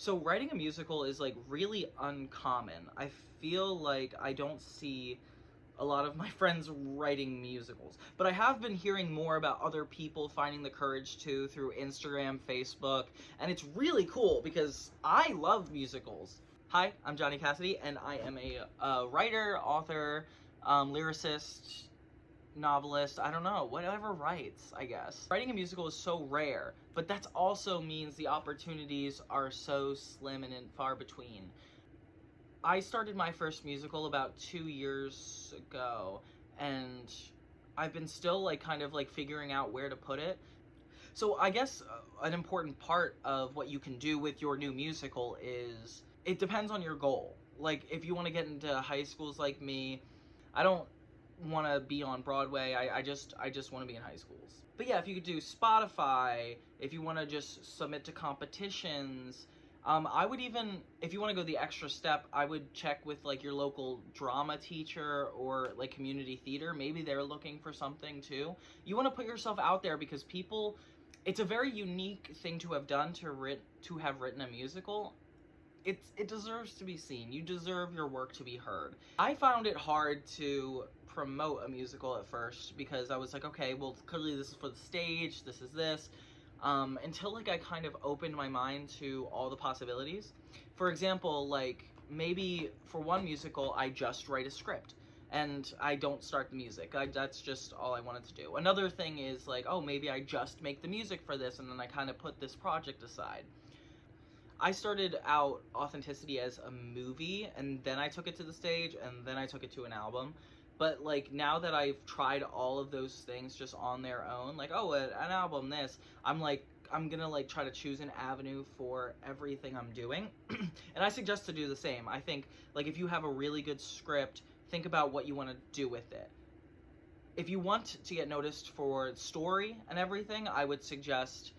So writing a musical is like really uncommon. I feel like I don't see a lot of my friends writing musicals, but I have been hearing more about other people finding the courage to through Instagram, Facebook, and it's really cool because I love musicals. Hi, I'm Johnny Cassidy, and I am a writer, author, lyricist, novelist, I don't know, whatever writes, I guess. Writing a musical is so rare, but that also means the opportunities are so slim and far between. I started my first musical about 2 years ago, and I've been still like kind of like figuring out where to put it. So I guess an important part of what you can do with your new musical is it depends on your goal. Like if you want to get into high schools like me, I don't want to be on Broadway. I just want to be in high schools. But yeah, if you could do Spotify, if you want to just submit to competitions, I would even, if you want to go the extra step, I would check with like your local drama teacher or like community theater. Maybe they're looking for something too. You want to put yourself out there because people, it's a very unique thing to have done to have written a musical. It deserves to be seen. You deserve your work to be heard. I found it hard to promote a musical at first because I was like, okay, well, clearly this is for the stage, this is this, until like I kind of opened my mind to all the possibilities. For example, like maybe for one musical, I just write a script and I don't start the music. That's just all I wanted to do. Another thing is like, oh, maybe I just make the music for this and then I kind of put this project aside. I started out Authenticity as a movie, and then I took it to the stage, and then I took it to an album. But, like, now that I've tried all of those things just on their own, like, oh, an album, this, I'm gonna, like, try to choose an avenue for everything I'm doing. And I suggest to do the same. I think, like, if you have a really good script, think about what you want to do with it. If you want to get noticed for story and everything, I would suggest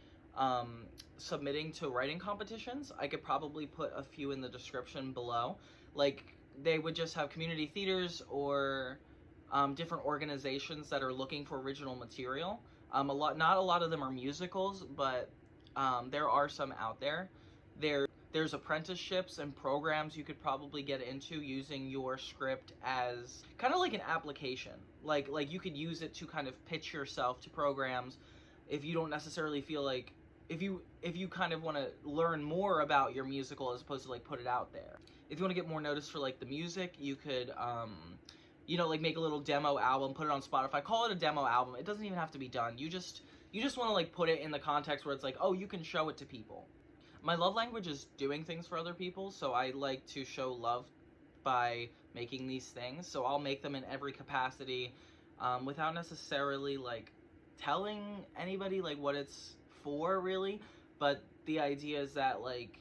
submitting to writing competitions. I could probably put a few in the description below. Like, they would just have community theaters or different organizations that are looking for original material. Not a lot of them are musicals, but there are some out there. There's apprenticeships and programs you could probably get into using your script as kind of like an application. Like you could use it to kind of pitch yourself to programs if you don't necessarily feel like, if you kind of want to learn more about your musical as opposed to like put it out there. If you want to get more notice for like the music, you could you know, like make a little demo album, put it on Spotify, call it a demo album. It doesn't even have to be done. You just want to like put it in the context where it's like, oh, you can show it to people. My love language is doing things for other people, so I like to show love by making these things. So I'll make them in every capacity without necessarily like telling anybody like what it's for really, but the idea is that like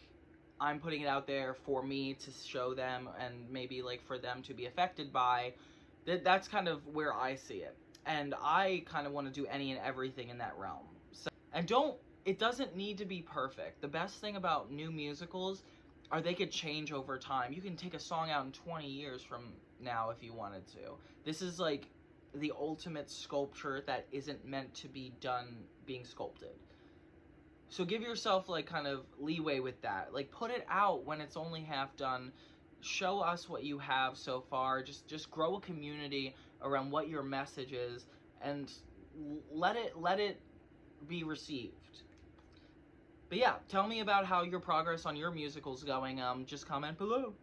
I'm putting it out there for me to show them and maybe like for them to be affected by. That's kind of where I see it, and I kind of want to do any and everything in that realm. So, and it doesn't need to be perfect. The best thing about new musicals are they could change over time. You can take a song out in 20 years from now if you wanted to. This is like the ultimate sculpture that isn't meant to be done being sculpted. So give yourself like kind of leeway with that. Like put it out when it's only half done. Show us what you have so far. Just grow a community around what your message is and let it be received. But yeah, tell me about how your progress on your musical's going. Just comment below.